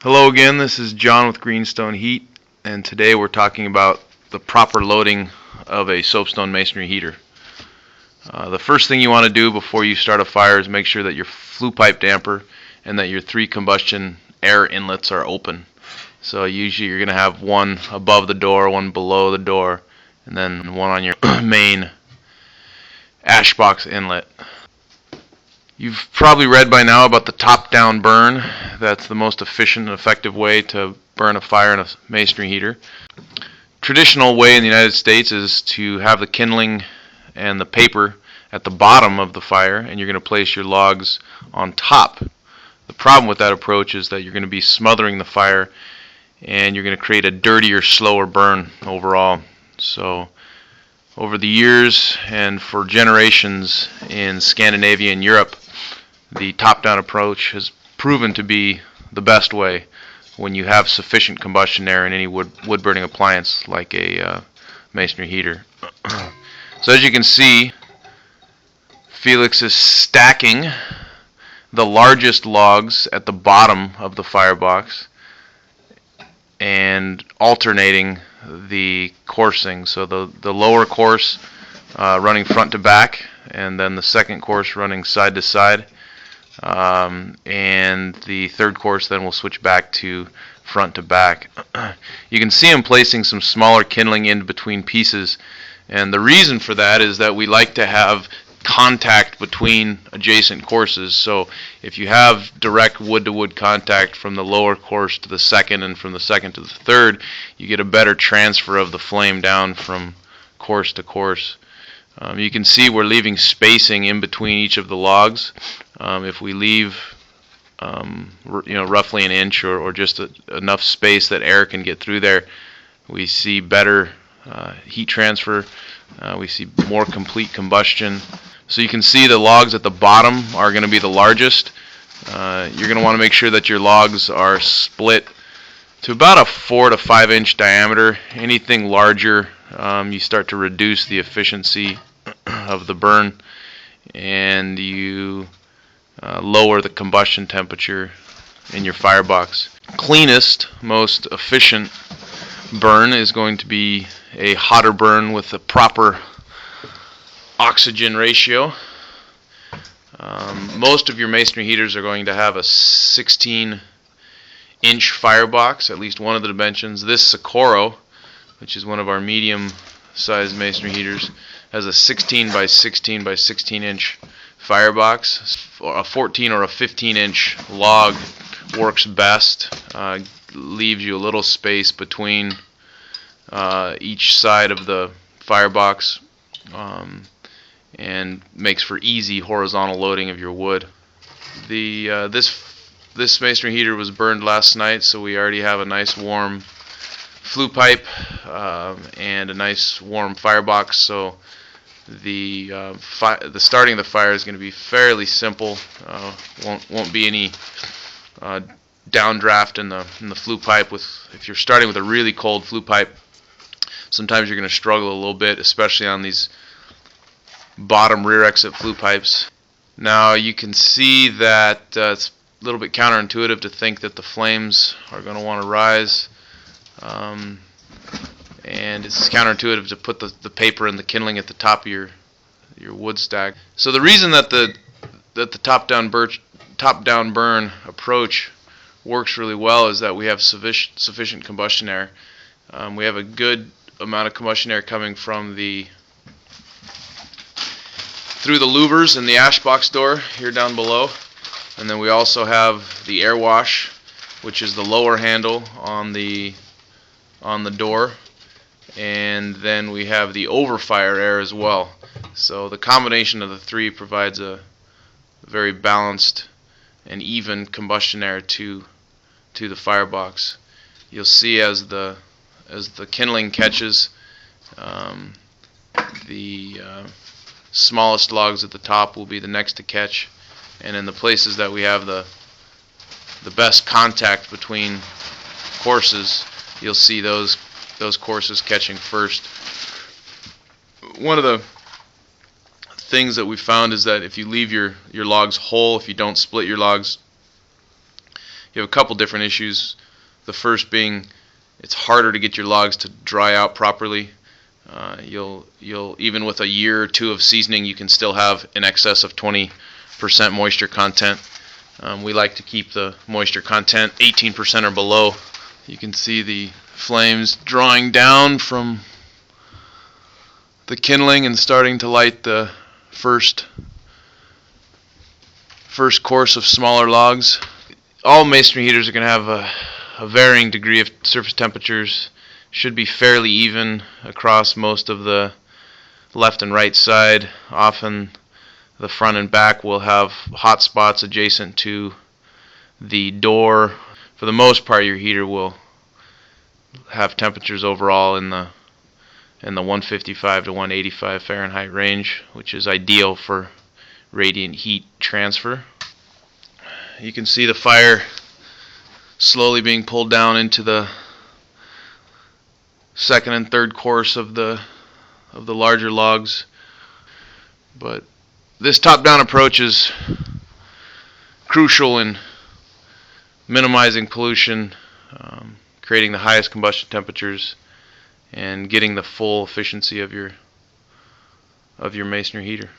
Hello again, this is John with Greenstone Heat, and today we're talking about the proper loading of a soapstone masonry heater. The first thing you want to do before you start a fire is make sure that your flue pipe damper and that your 3 combustion air inlets are open. So usually you're going to have one above the door, one below the door, and then one on your main ash box inlet. You've probably read by now about the top-down burn. That's the most efficient and effective way to burn a fire in a masonry heater. Traditional way in the United States is to have the kindling and the paper at the bottom of the fire, and you're going to place your logs on top. The problem with that approach is that you're going to be smothering the fire, and you're going to create a dirtier, slower burn overall. So over the years and for generations in Scandinavia and Europe, the top-down approach has proven to be the best way when you have sufficient combustion air in any wood-burning appliance like a masonry heater. So as you can see, Felix is stacking the largest logs at the bottom of the firebox and alternating the coursing. So the lower course running front to back, and then the second course running side to side. And the third course then will switch back to front to back. You can see him placing some smaller kindling in between pieces, and the reason for that is that we like to have contact between adjacent courses. So if you have direct wood-to-wood contact from the lower course to the second and from the second to the third, you get a better transfer of the flame down from course to course. You can see we're leaving spacing in between each of the logs. If we leave roughly an inch or just enough space that air can get through there, we see better heat transfer. We see more complete combustion. So you can see the logs at the bottom are going to be the largest. You're going to want to make sure that your logs are split to about a 4 to 5 inch diameter. Anything larger, you start to reduce the efficiency of the burn, and you lower the combustion temperature in your firebox. Cleanest, most efficient burn is going to be a hotter burn with a proper oxygen ratio. Most of your masonry heaters are going to have a 16-inch firebox, at least one of the dimensions. This Socorro, which is one of our medium-sized masonry heaters, has a 16 by 16 by 16 inch firebox. A 14 or a 15-inch log works best. Leaves you a little space between each side of the firebox, and makes for easy horizontal loading of your wood. This masonry heater was burned last night, so we already have a nice warm flue pipe and a nice warm firebox. So the starting of the fire is going to be fairly simple. Won't be any downdraft in the flue pipe. If you're starting with a really cold flue pipe, sometimes you're going to struggle a little bit, especially on these bottom rear exit flue pipes. Now you can see that it's a little bit counterintuitive to think that the flames are going to want to rise. And it's counterintuitive to put the paper and the kindling at the top of your wood stack. So the reason that the top-down burn approach works really well is that we have sufficient combustion air. We have a good amount of combustion air coming from through the louvers and the ash box door here down below, and then we also have the air wash, which is the lower handle on the door. And then we have the overfire air as well. So the combination of the three provides a very balanced and even combustion air to the firebox. You'll see as the kindling catches, the smallest logs at the top will be the next to catch, and in the places that we have the best contact between courses, you'll see those courses catching first. One of the things that we found is that if you leave your logs whole, if you don't split your logs, you have a couple different issues. The first being it's harder to get your logs to dry out properly. You'll even with a year or two of seasoning, you can still have in excess of 20% moisture content. We like to keep the moisture content 18% or below. You can see the flames drawing down from the kindling and starting to light the first course of smaller logs. All masonry heaters are going to have a varying degree of surface temperatures. Should be fairly even across most of the left and right side. Often the front and back will have hot spots adjacent to the door. For the most part, your heater will have temperatures overall in the 155 to 185 Fahrenheit range, which is ideal for radiant heat transfer. You can see the fire slowly being pulled down into the second and third course of the larger logs. But this top-down approach is crucial in minimizing pollution, creating the highest combustion temperatures, and getting the full efficiency of your masonry heater.